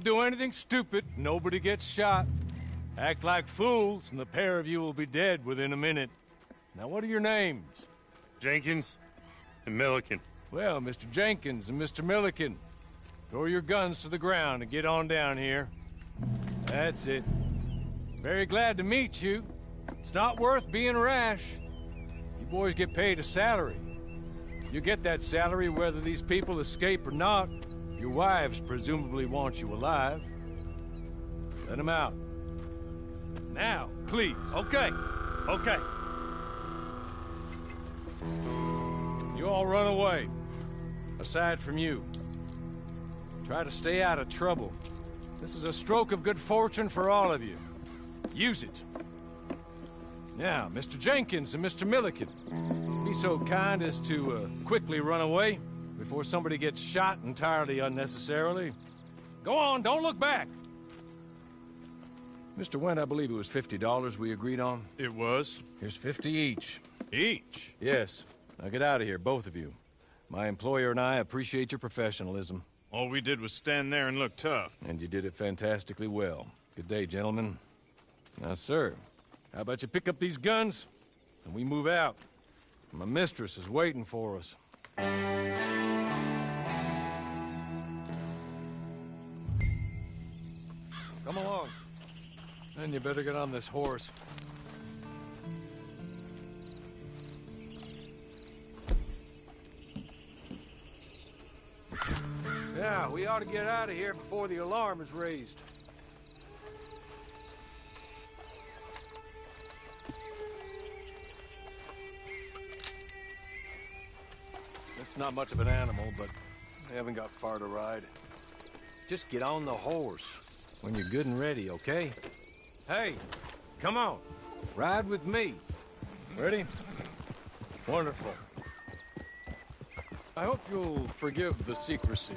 Do anything stupid, nobody gets shot. Act like fools, and the pair of you will be dead within a minute. Now, what are your names? Jenkins and Milliken. Well, Mr. Jenkins and Mr. Milliken, throw your guns to the ground and get on down here. That's it. Very glad to meet you. It's not worth being rash. You boys get paid a salary. You get that salary whether these people escape or not. Your wives presumably want you alive. Let them out. Now, please. Okay. You all run away. Aside from you. Try to stay out of trouble. This is a stroke of good fortune for all of you. Use it. Now, Mr. Jenkins and Mr. Milliken, be so kind as to quickly run away before somebody gets shot entirely unnecessarily. Go on, don't look back. Mr. Wendt, I believe it was $50 we agreed on. It was. Here's 50 each. Each? Yes. Now get out of here, both of you. My employer and I appreciate your professionalism. All we did was stand there and look tough. And you did it fantastically well. Good day, gentlemen. Now, sir, how about you pick up these guns and we move out? My mistress is waiting for us. Come along. And you better get on this horse. Yeah, we ought to get out of here before the alarm is raised. It's not much of an animal, but they haven't got far to ride. Just get on the horse when you're good and ready, okay? Hey, come on. Ride with me. Ready? Wonderful. I hope you'll forgive the secrecy.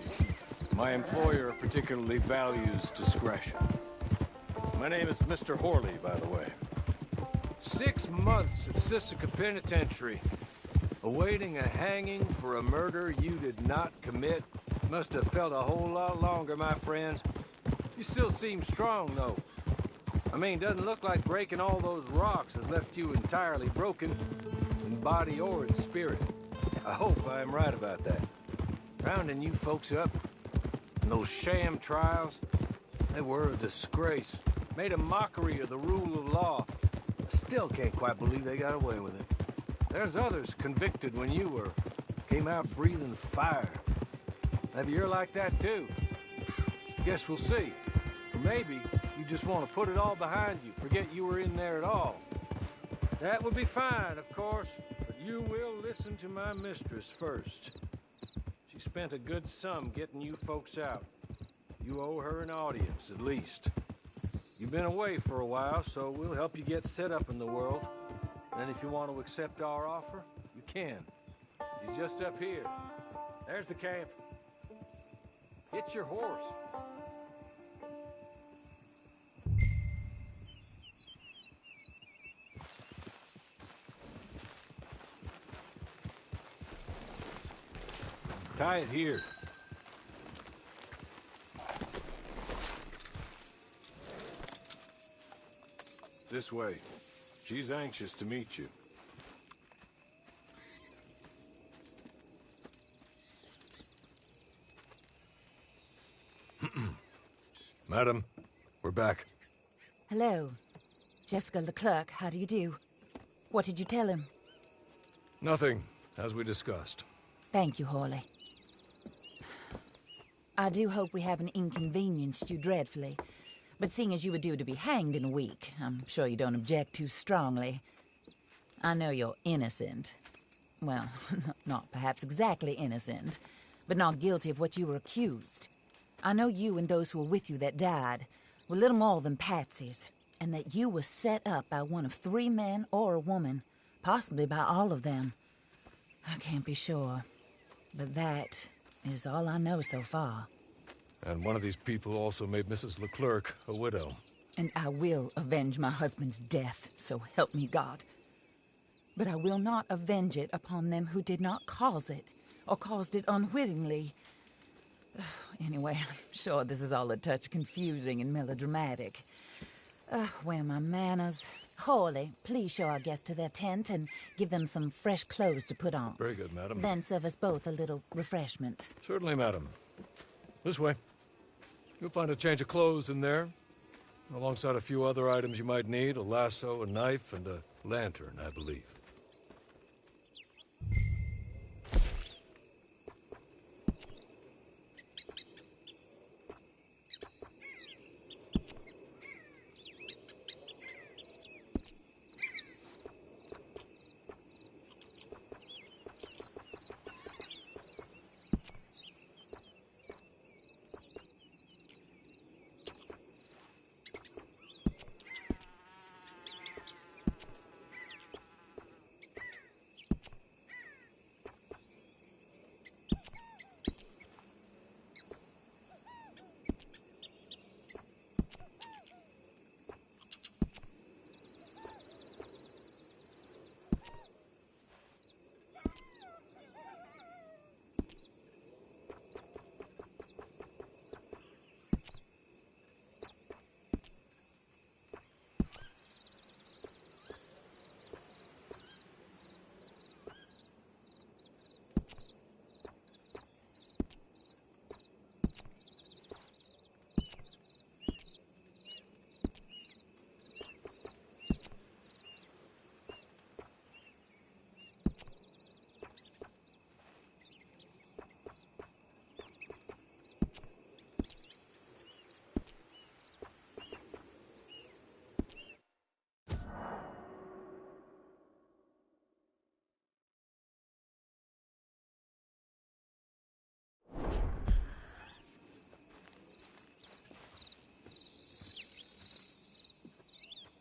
My employer particularly values discretion. My name is Mr. Horley, by the way. 6 months at Sisika Penitentiary, awaiting a hanging for a murder you did not commit. Must have felt a whole lot longer, my friend. You still seem strong, though. I mean, doesn't look like breaking all those rocks has left you entirely broken, in body or in spirit. I hope I'm right about that. Rounding you folks up, and those sham trials, they were a disgrace. Made a mockery of the rule of law. I still can't quite believe they got away with it. There's others convicted when you were. Came out breathing fire. Maybe you're like that too. Guess we'll see. Or maybe you just want to put it all behind you, forget you were in there at all. That would be fine, of course, but you will listen to my mistress first. She spent a good sum getting you folks out. You owe her an audience, at least. You've been away for a while, so we'll help you get set up in the world. And if you want to accept our offer, you can. You're just up here. There's the camp. Hit your horse. Tie it here. This way. She's anxious to meet you. Madam, we're back. Hello. Jessica Leclerc, how do you do? What did you tell him? Nothing, as we discussed. Thank you, Horley. I do hope we haven't inconvenienced you dreadfully. But seeing as you were due to be hanged in a week, I'm sure you don't object too strongly. I know you're innocent. Well, not perhaps exactly innocent, but not guilty of what you were accused. I know you and those who were with you that died were little more than patsies, and that you were set up by one of 3 men or a woman, possibly by all of them. I can't be sure, but that is all I know so far. And one of these people also made Mrs. Leclerc a widow. And I will avenge my husband's death, so help me God. But I will not avenge it upon them who did not cause it, or caused it unwittingly. Anyway, I'm sure this is all a touch confusing and melodramatic. Where are my manners? Hawley, please show our guests to their tent and give them some fresh clothes to put on. Very good, madam. Then serve us both a little refreshment. Certainly, madam. This way. You'll find a change of clothes in there, alongside a few other items you might need, a lasso, a knife, and a lantern, I believe.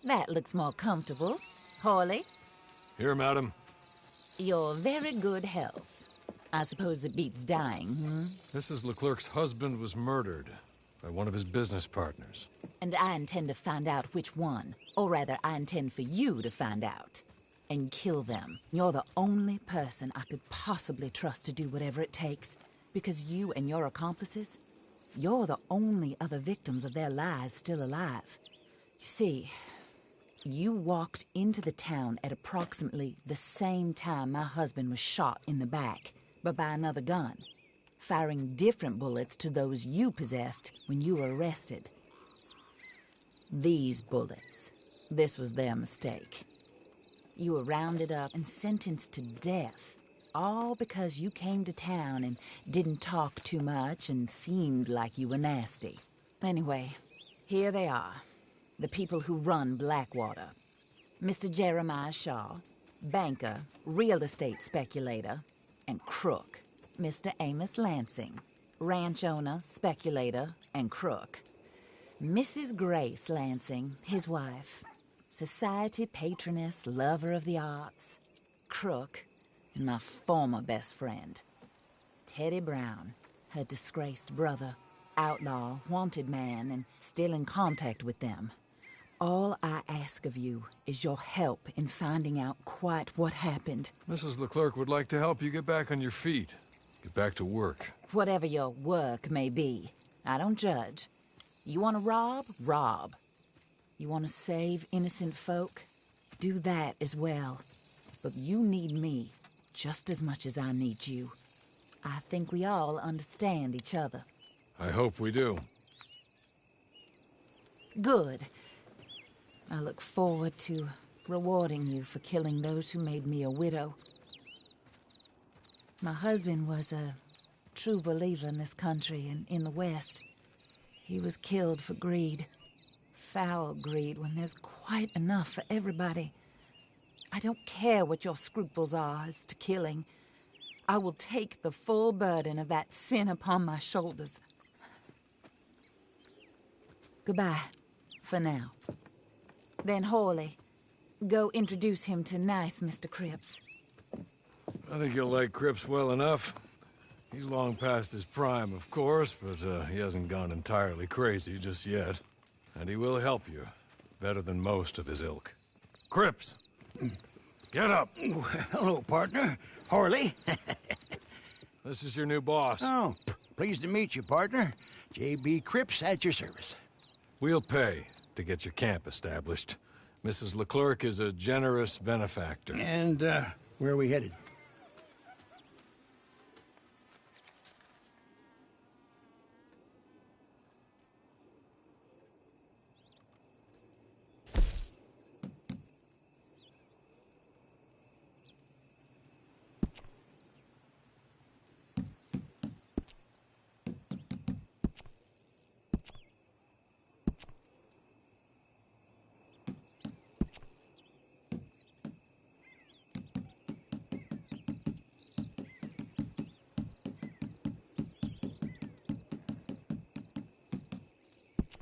That looks more comfortable. Hawley, Here, madam. your very good health. I suppose it beats dying, hmm? Mrs. Leclerc's husband was murdered by one of his business partners. And I intend to find out which one. Or rather, I intend for you to find out. And kill them. You're the only person I could possibly trust to do whatever it takes. Because you and your accomplices, you're the only other victims of their lies still alive. You see, you walked into the town at approximately the same time my husband was shot in the back, but by another gun, firing different bullets to those you possessed when you were arrested. These bullets, this was their mistake. You were rounded up and sentenced to death, all because you came to town and didn't talk too much and seemed like you were nasty. Anyway, here they are. The people who run Blackwater. Mr. Jeremiah Shaw, banker, real estate speculator, and crook. Mr. Amos Lansing, ranch owner, speculator, and crook. Mrs. Grace Lansing, his wife, society patroness, lover of the arts, crook, and my former best friend. Teddy Brown, her disgraced brother, outlaw, wanted man, and still in contact with them. All I ask of you is your help in finding out quite what happened. Mrs. Leclerc would like to help you get back on your feet. Get back to work. Whatever your work may be, I don't judge. You want to rob? Rob. You want to save innocent folk? Do that as well. But you need me just as much as I need you. I think we all understand each other. I hope we do. Good. I look forward to rewarding you for killing those who made me a widow. My husband was a true believer in this country and in the West. He was killed for greed. Foul greed when there's quite enough for everybody. I don't care what your scruples are as to killing. I will take the full burden of that sin upon my shoulders. Goodbye, for now. Then Hawley, go introduce him to nice Mr. Cripps. I think you'll like Cripps well enough. He's long past his prime, of course, but he hasn't gone entirely crazy just yet. And he will help you, better than most of his ilk. Cripps! Get up! Hello, partner. Harley. This is your new boss. Oh, Pleased to meet you, partner. J.B. Cripps at your service. We'll pay to get your camp established. Mrs. Leclerc is a generous benefactor. And, where are we headed?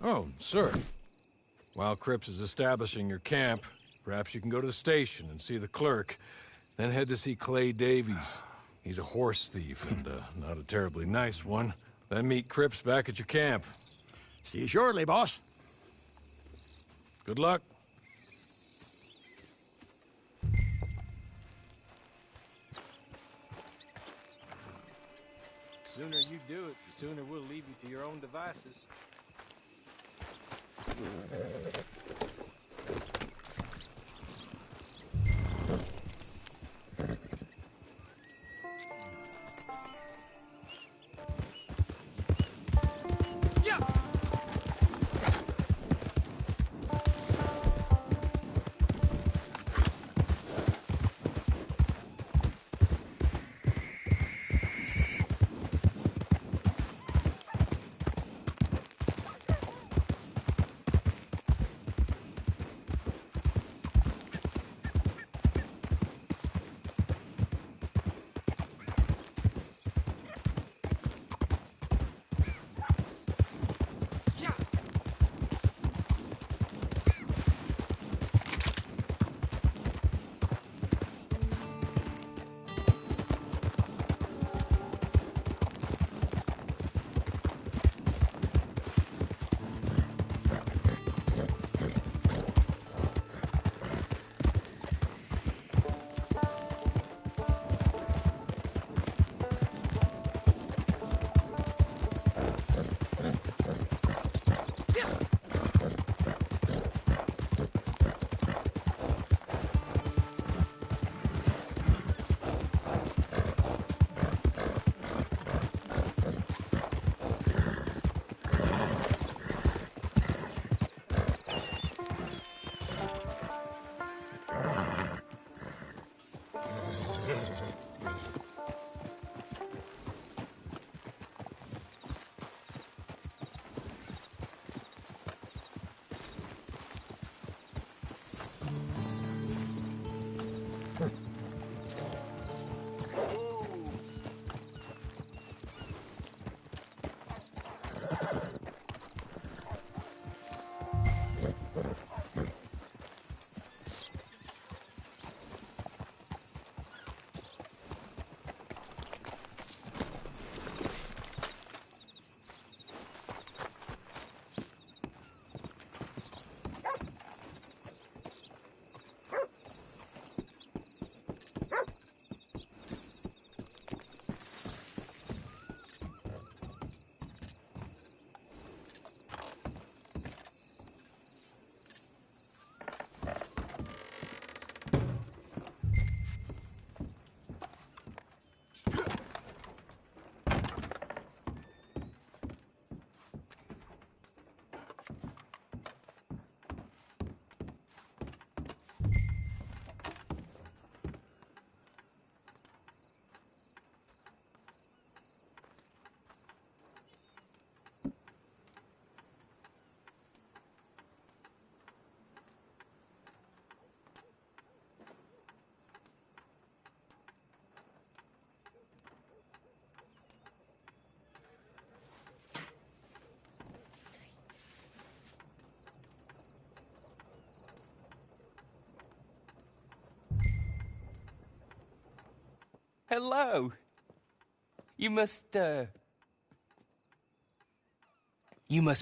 Oh, sir. While Cripps is establishing your camp, perhaps you can go to the station and see the clerk, then head to see Clay Davies. He's a horse thief, and not a terribly nice one. Then meet Cripps back at your camp. See you shortly, boss. Good luck. The sooner you do it, the sooner we'll leave you to your own devices. Hello. You must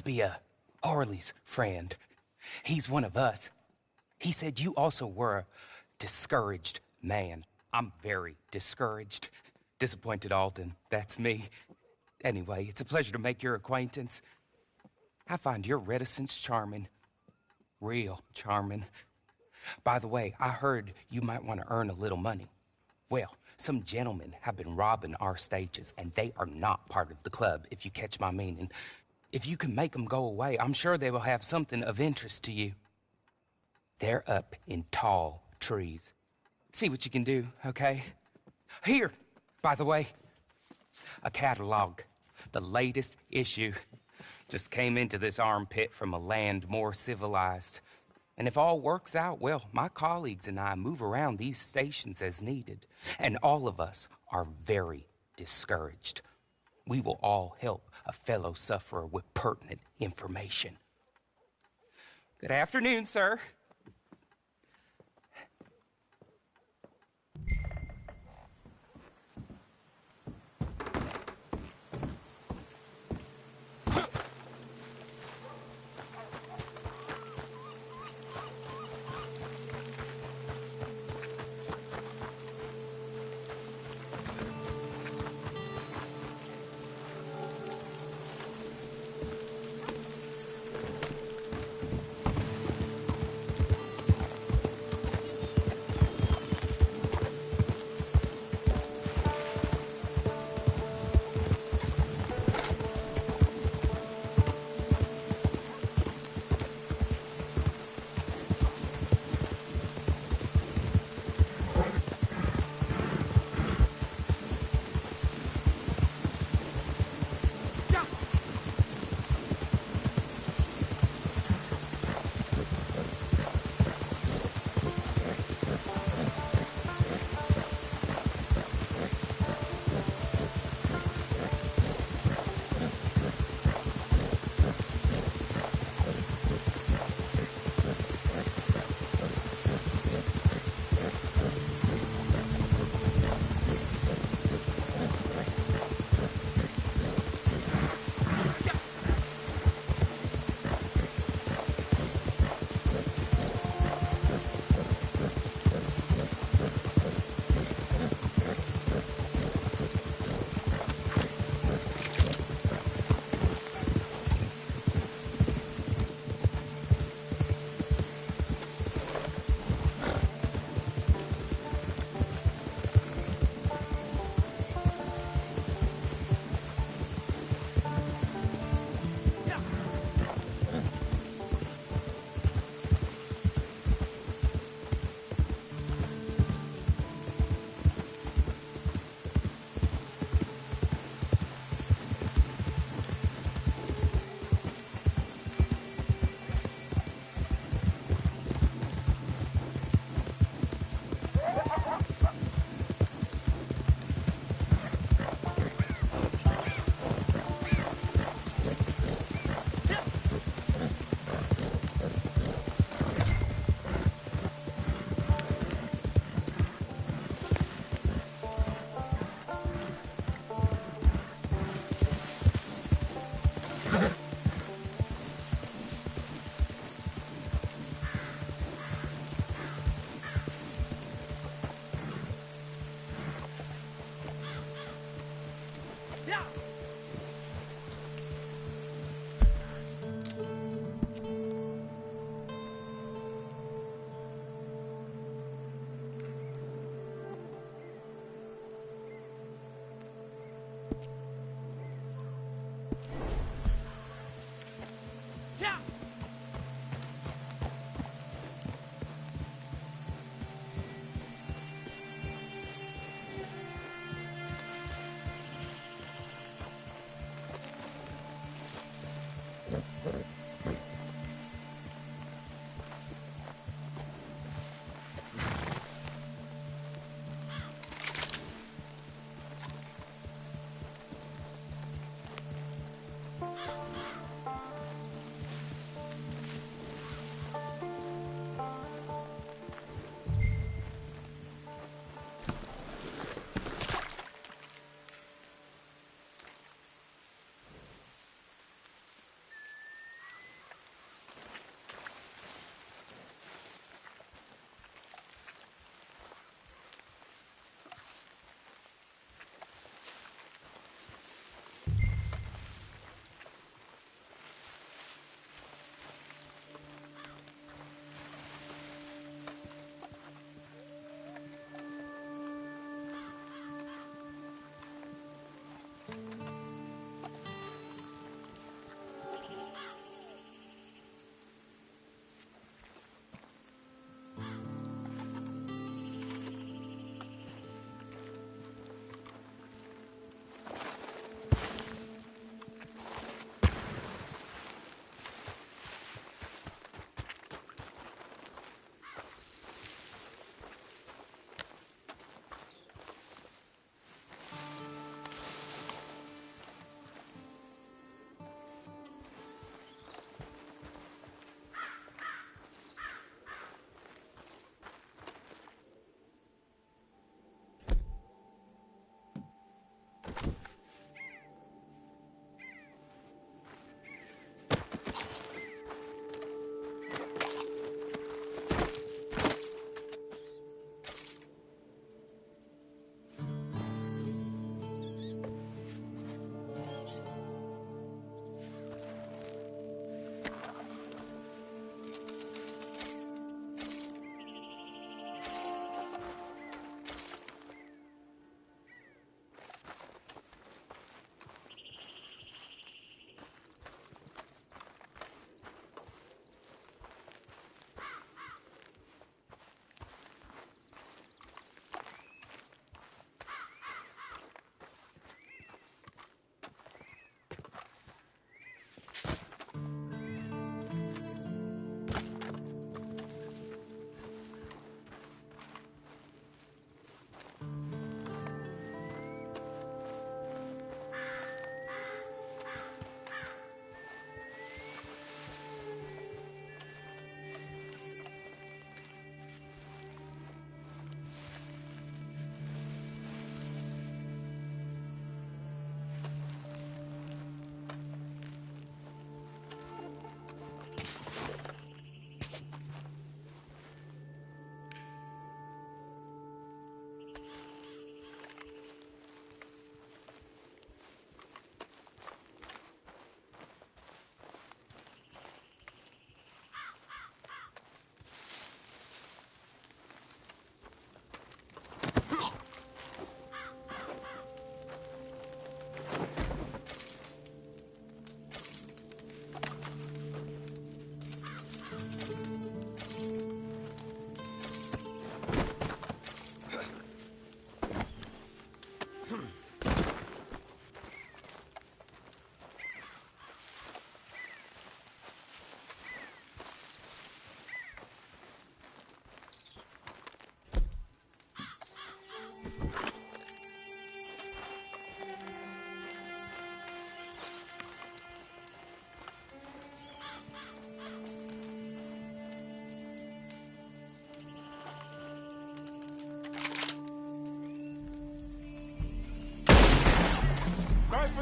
be Harley's friend. He's one of us. He said you also were a discouraged man. I'm very discouraged. Disappointed Alden, that's me. Anyway, it's a pleasure to make your acquaintance. I find your reticence charming. Real charming. By the way, I heard you might want to earn a little money. Well, some gentlemen have been robbing our stages, and they are not part of the club, if you catch my meaning. If you can make them go away, I'm sure they will have something of interest to you. They're up in tall trees. See what you can do, okay? Here, by the way, a catalog. The latest issue. Just came into this armpit from a land more civilized. And if all works out, well, my colleagues and I move around these stations as needed. And all of us are very discouraged. We will all help a fellow sufferer with pertinent information. Good afternoon, sir.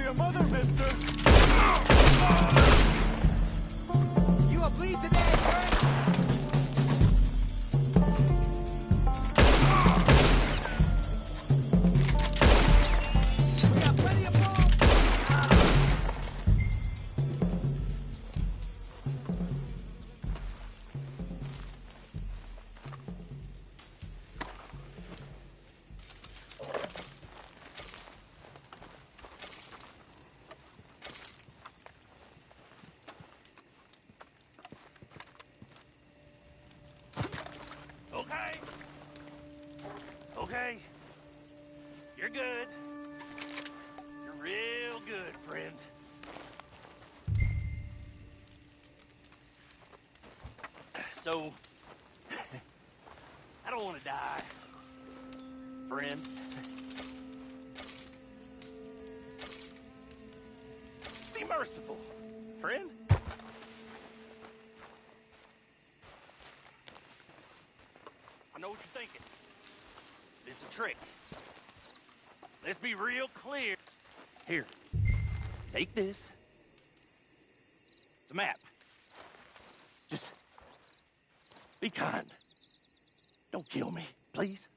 your mother, mister. You will bleed today, friend. We got plenty of room. Okay. You're good. You're real good, friend. So, I don't want to die, friend. Be merciful, friend. I know what you're thinking. It's a trick. Let's be real clear. Here, take this. It's a map. Just be kind. Don't kill me, please.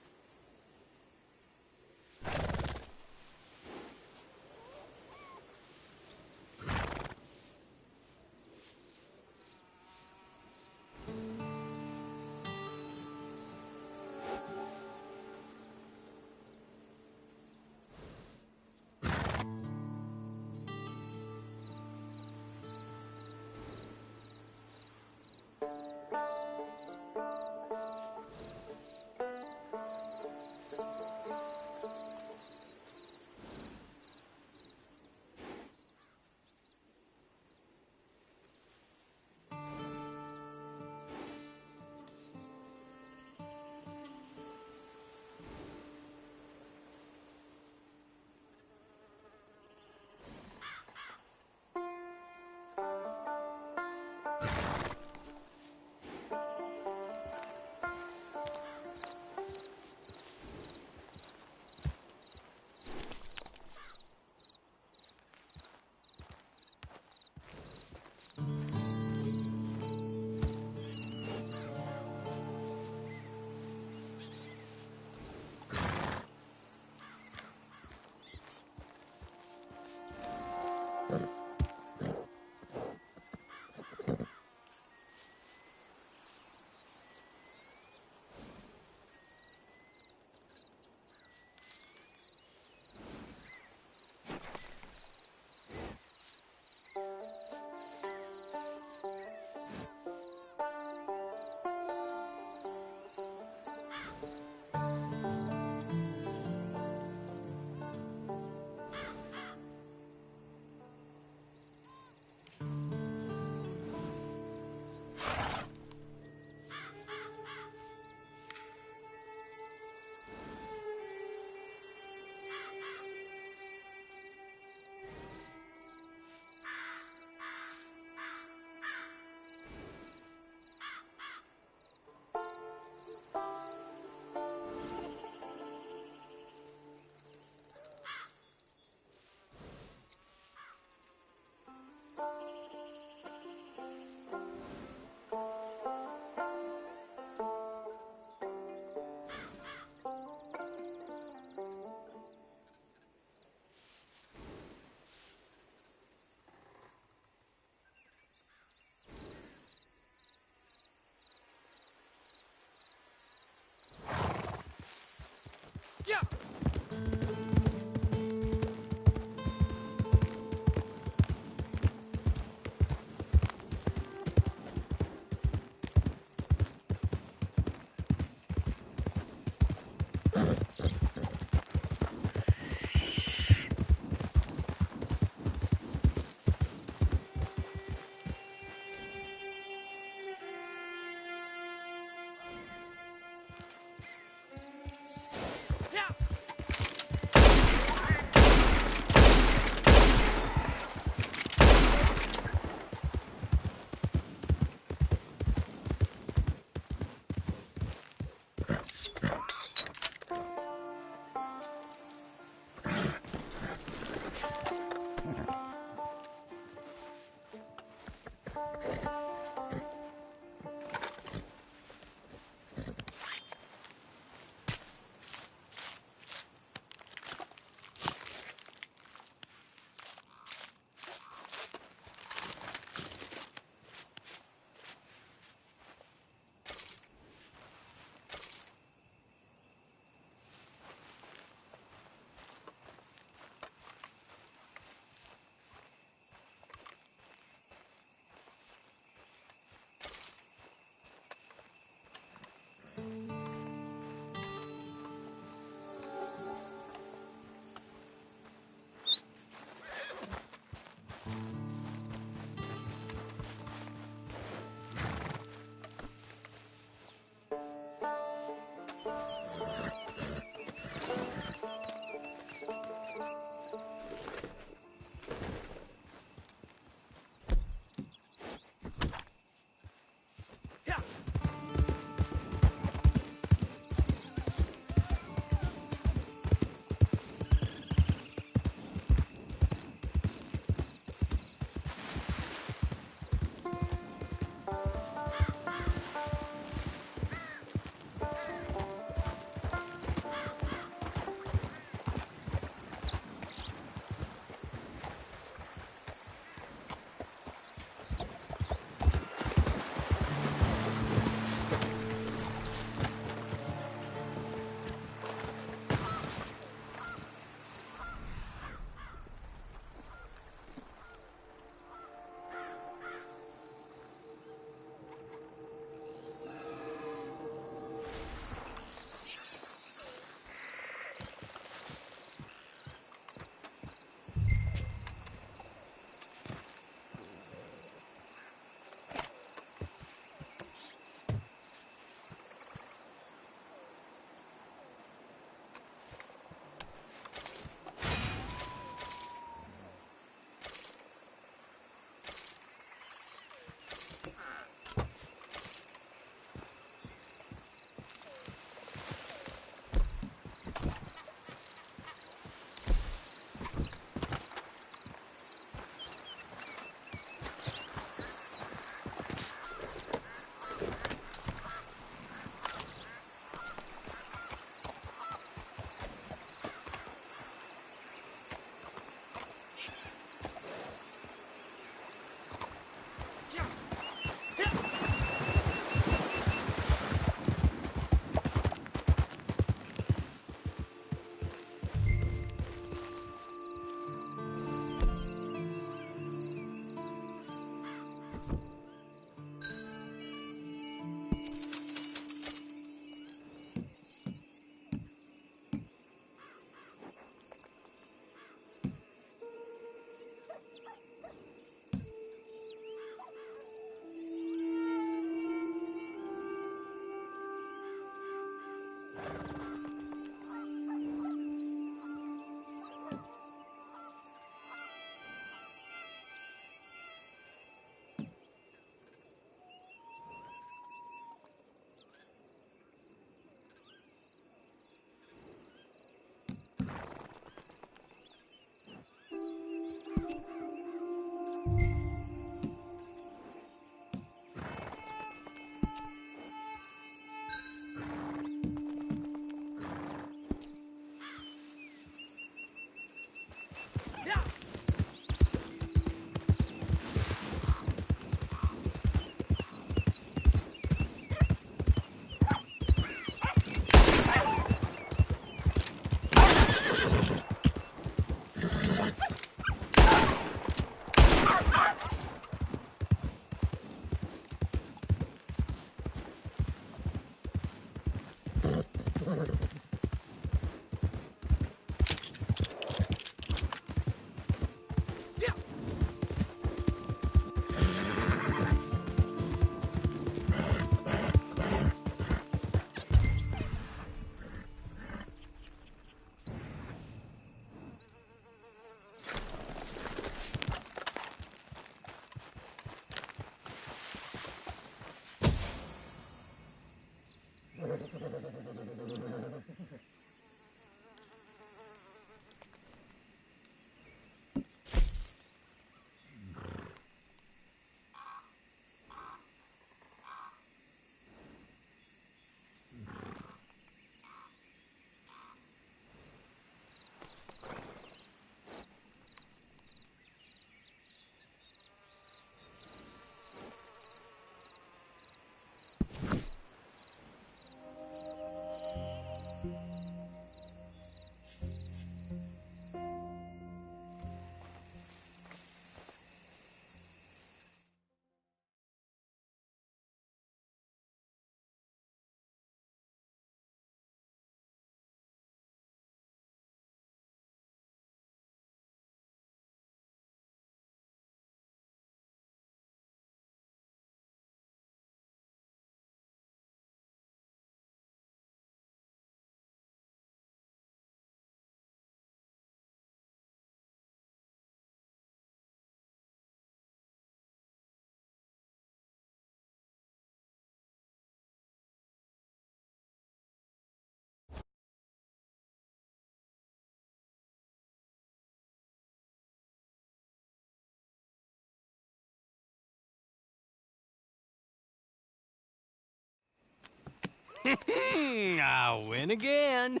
I win again.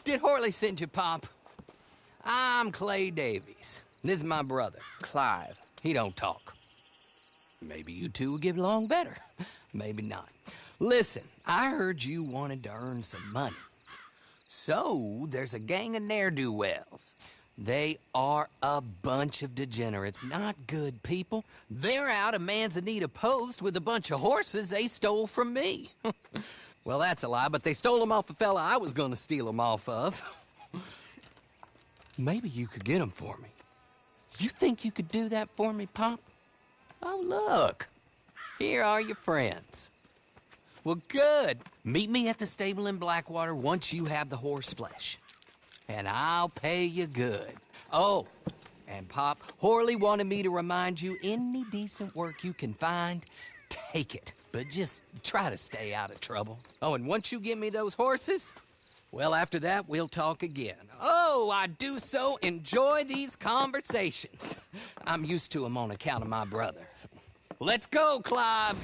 Did Horley send you, Pop? I'm Clay Davies. This is my brother, Clive. He don't talk. Maybe you two will get along better. Maybe not. Listen, I heard you wanted to earn some money. So, there's a gang of ne'er-do-wells. They are a bunch of degenerates, not good people. They're out of Manzanita Post with a bunch of horses they stole from me. Well, that's a lie, but they stole them off a fella I was gonna steal them off of. Maybe you could get them for me. You think you could do that for me, Pop? Oh, look. Here are your friends. Well, good. Meet me at the stable in Blackwater once you have the horse flesh. And I'll pay you good. Oh, and Pop, Horley wanted me to remind you, any decent work you can find, take it. But just try to stay out of trouble. Oh, and once you give me those horses, well, after that, we'll talk again. Oh, I do so enjoy these conversations. I'm used to them on account of my brother. Let's go, Clive.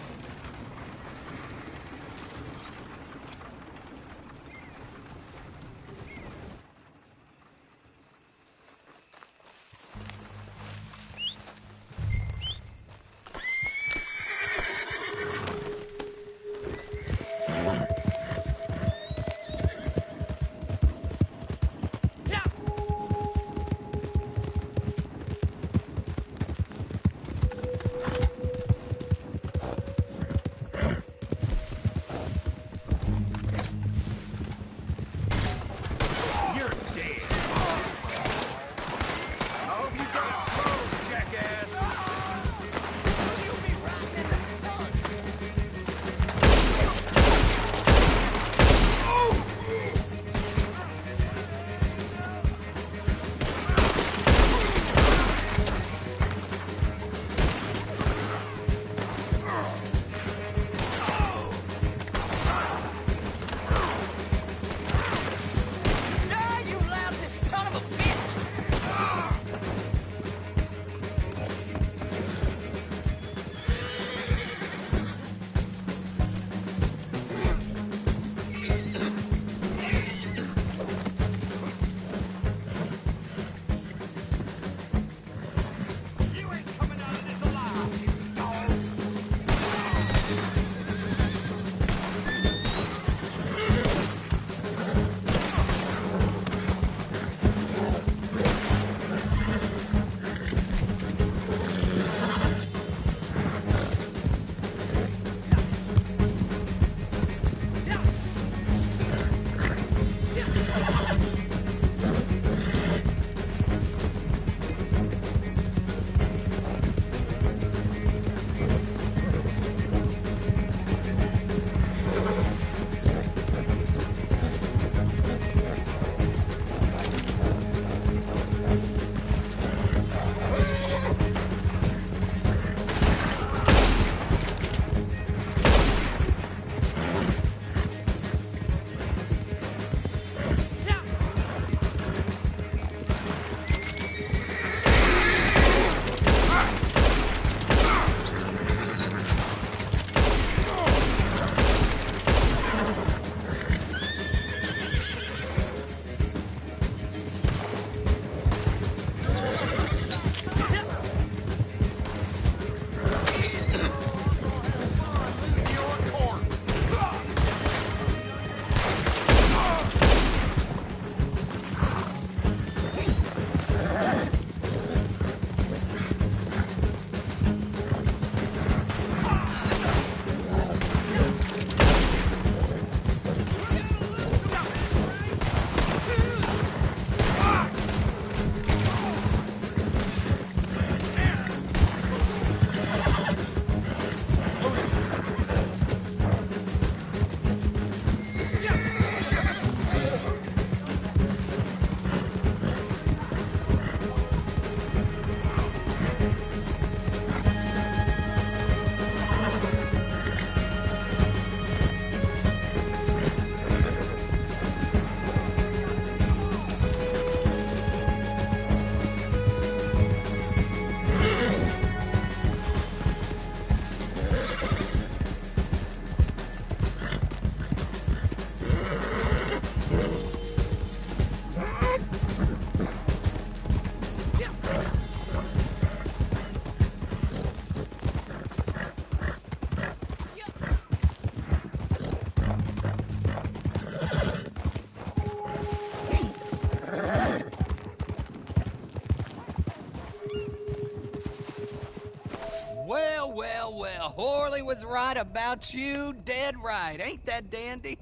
Well, Horley was right about you, dead right. Ain't that dandy?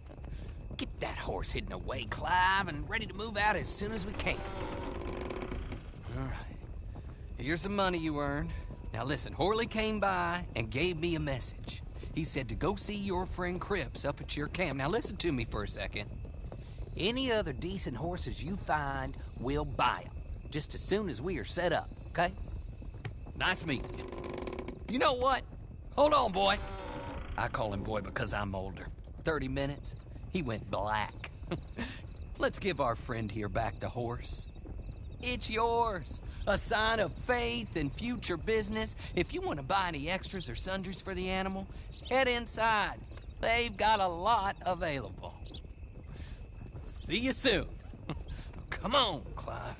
Get that horse hidden away, Clive, and ready to move out as soon as we can. All right. Here's the money you earned. Now listen, Horley came by and gave me a message. He said to go see your friend Cripps up at your camp. Now listen to me for a second. Any other decent horses you find, we'll buy them. Just as soon as we are set up, okay? Nice meeting you. You know what? Hold on, boy. I call him boy because I'm older. 30 minutes, he went black. Let's give our friend here back the horse. It's yours. A sign of faith and future business. If you want to buy any extras or sundries for the animal, head inside. They've got a lot available. See you soon. Come on, Clive.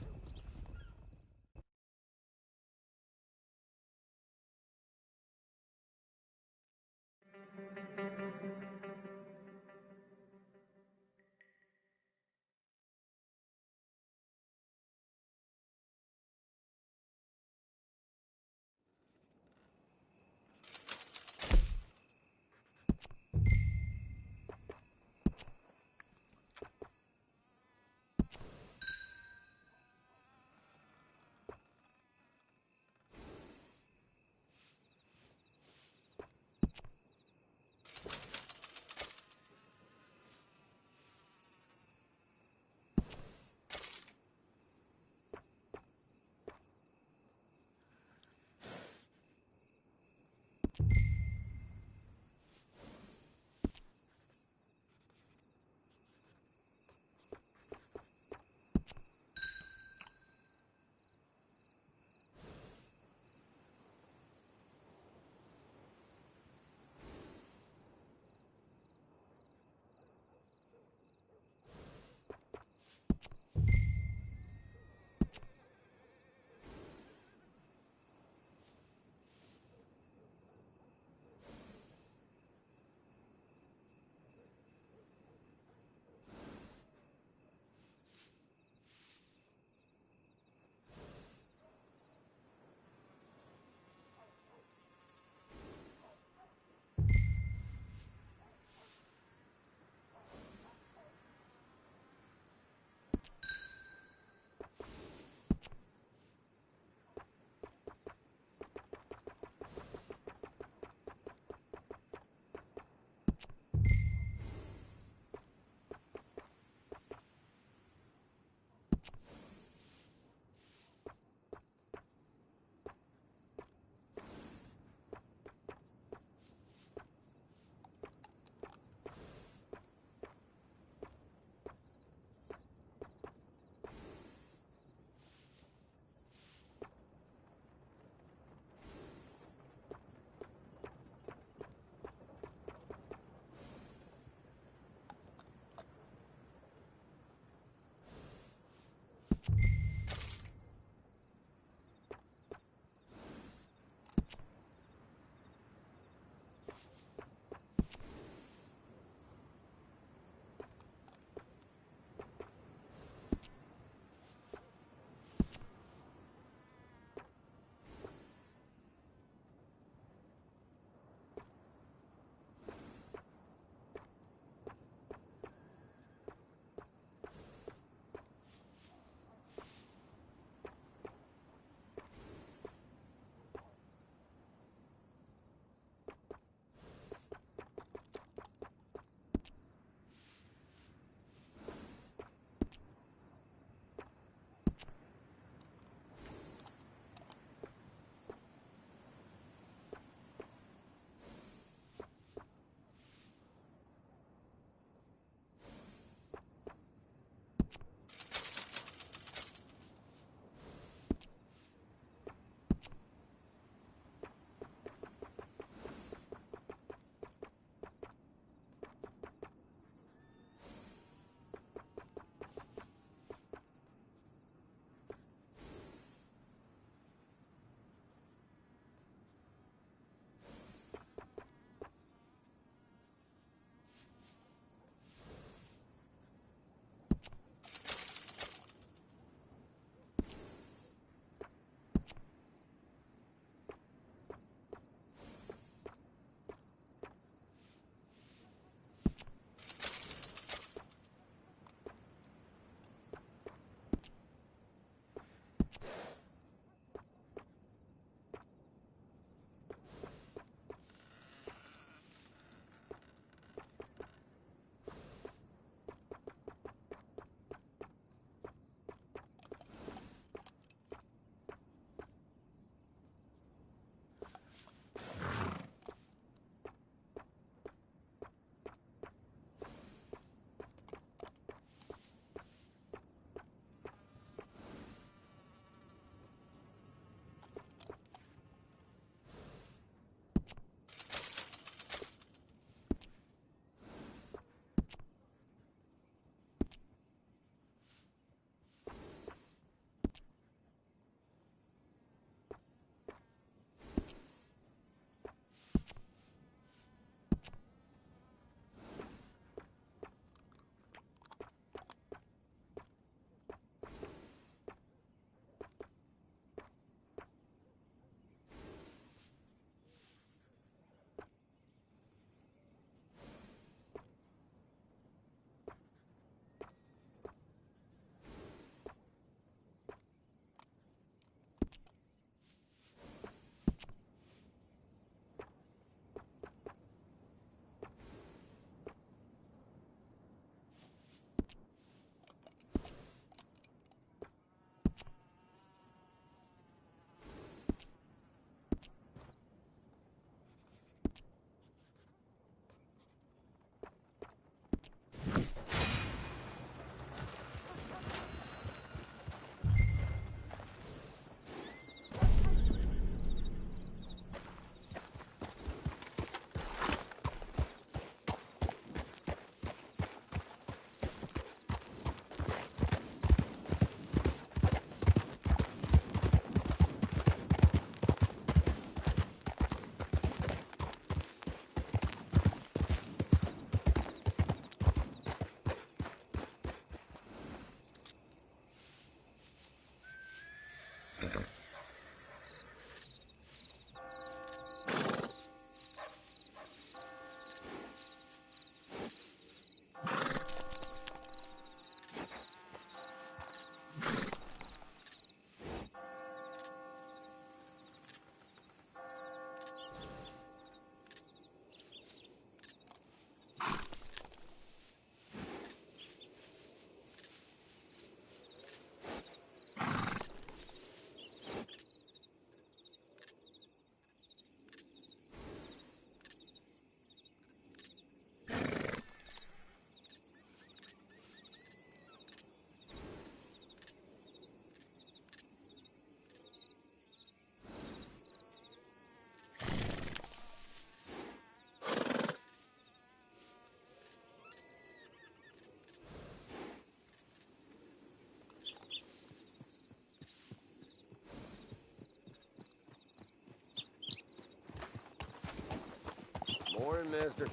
Chester.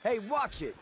Hey, watch it!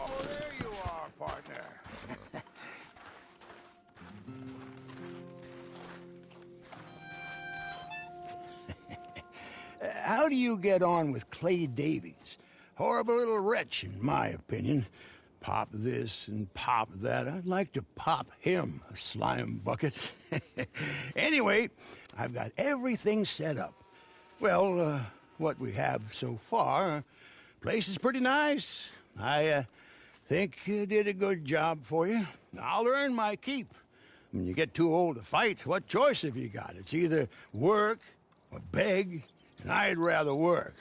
Oh, there you are, partner. How do you get on with Clay Davies? Horrible little wretch, in my opinion. Pop this and pop that. I'd like to pop him, a slime bucket. Anyway, I've got everything set up. Well, what we have so far, place is pretty nice. I think you did a good job for you. I'll earn my keep. When you get too old to fight, what choice have you got? It's either work or beg, and I'd rather work.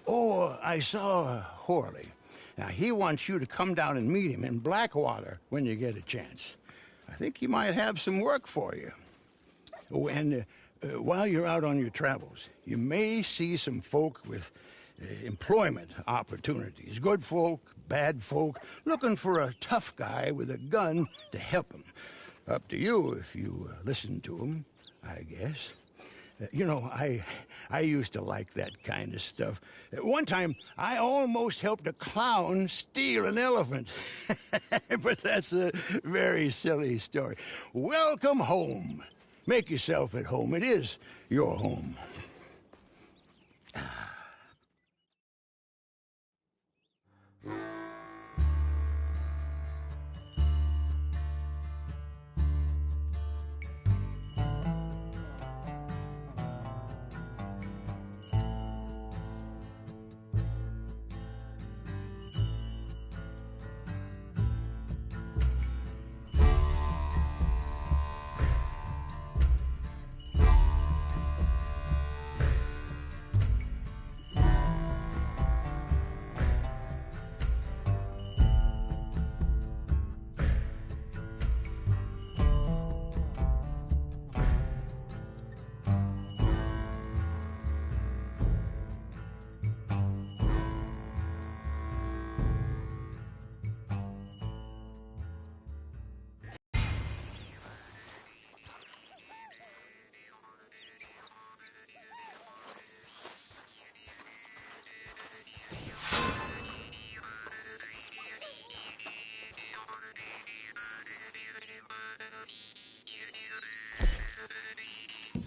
Oh, I saw Horley. Now, he wants you to come down and meet him in Blackwater when you get a chance. I think he might have some work for you. Oh, and while you're out on your travels, you may see some folk with employment opportunities. Good folk, bad folk, looking for a tough guy with a gun to help them. Up to you if you listen to them, I guess. You know, I used to like that kind of stuff. One time, I almost helped a clown steal an elephant. But that's a very silly story. Welcome home. Make yourself at home. It is your home.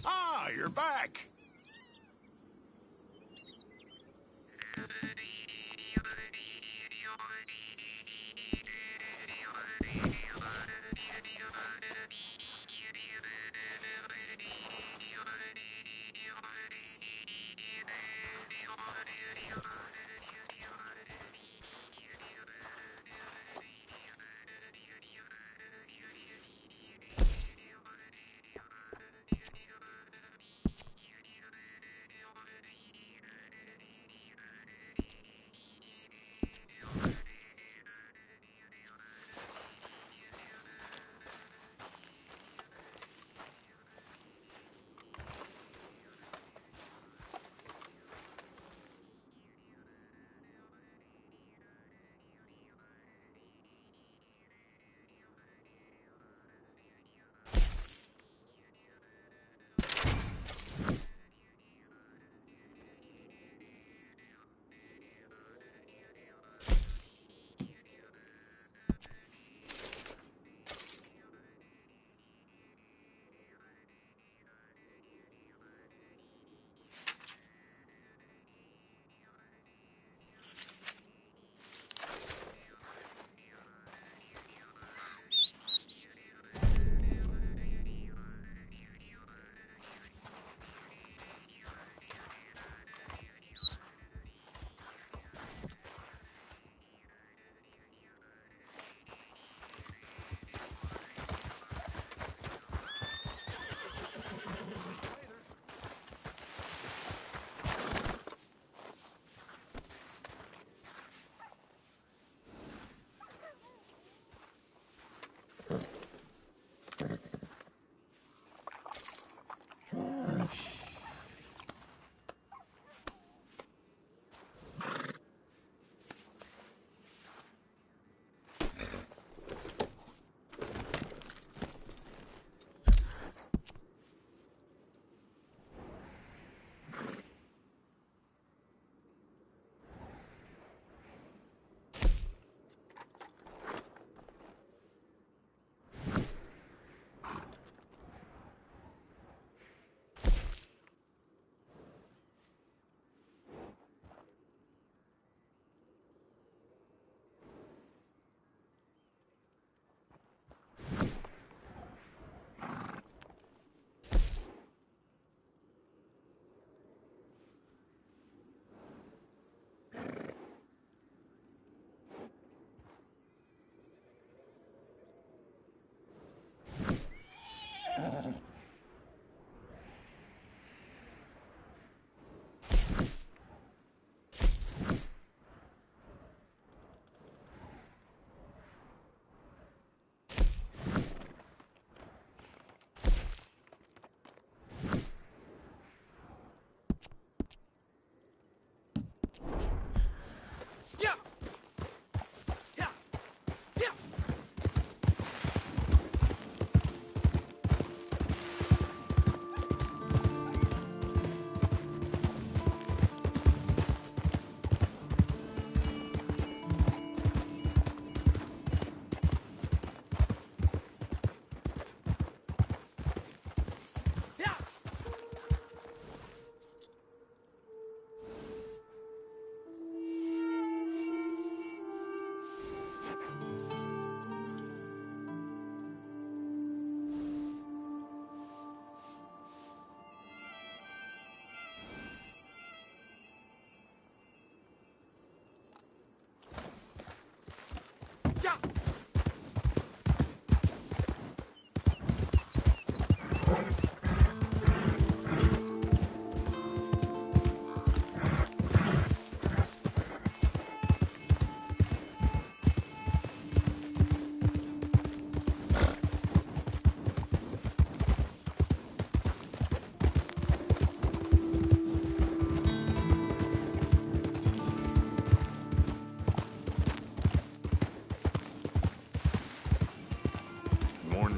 Ah, you're back.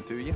to you.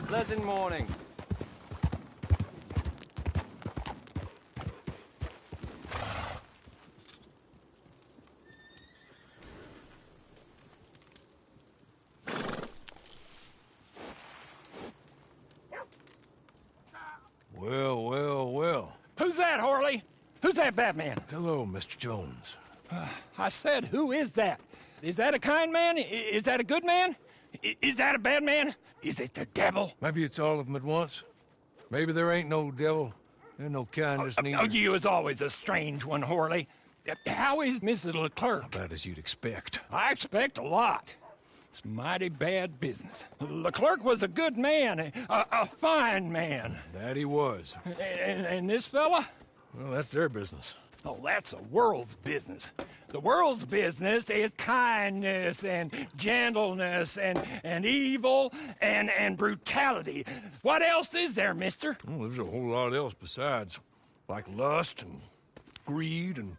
Pleasant morning. Well, well, well. Who's that, Harley? Who's that Batman? Hello, Mr. Jones. I said, who is that? Is that a kind man? Is that a good man? Is that a bad man? Is it the devil? Maybe it's all of them at once. Maybe there ain't no devil. There's no kindness neither. You was always a strange one, Harley. How is Mrs. Leclerc? About as you'd expect. I expect a lot. It's mighty bad business. Leclerc was a good man, a fine man. That he was. And this fella? Well, that's their business. Oh, that's the world's business. The world's business is kindness and gentleness and evil and brutality. What else is there, mister? Well, there's a whole lot else besides. Like lust and greed and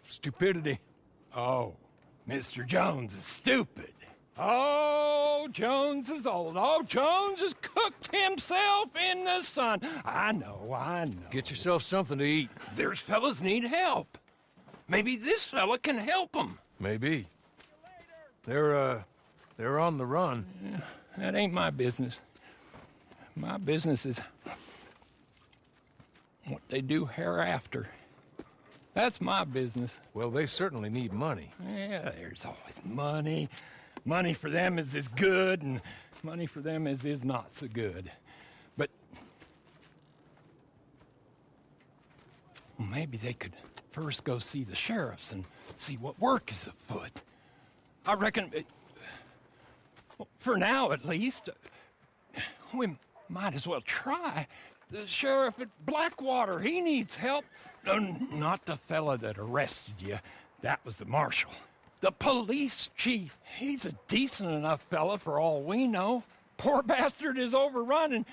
stupidity. Oh, Mr. Jones is stupid. Oh, Jones is old. Oh, Jones has cooked himself in the sun. I know. Get yourself something to eat. There's fellas need help. Maybe this fella can help them. Maybe. They're on the run. Yeah, that ain't my business. My business is what they do hereafter. That's my business. Well, they certainly need money. Yeah, there's always money. Money for them is as good, and money for them is not so good. But well, maybe they could first go see the sheriffs and see what work is afoot. I reckon, for now at least, we might as well try. The sheriff at Blackwater, he needs help. Not the fella that arrested you. That was the marshal. The police chief, he's a decent enough fella for all we know. Poor bastard is overrun,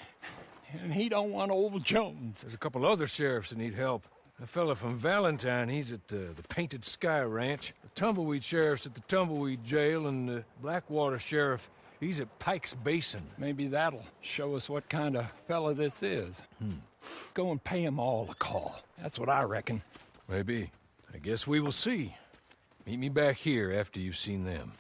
and he don't want old Jones. There's a couple other sheriffs that need help. A fella from Valentine, he's at the Painted Sky Ranch. The Tumbleweed sheriff's at the Tumbleweed Jail, and the Blackwater sheriff, he's at Pike's Basin. Maybe that'll show us what kind of fella this is. Go and pay them all a call. That's what I reckon. Maybe. I guess we will see. Meet me back here after you've seen them.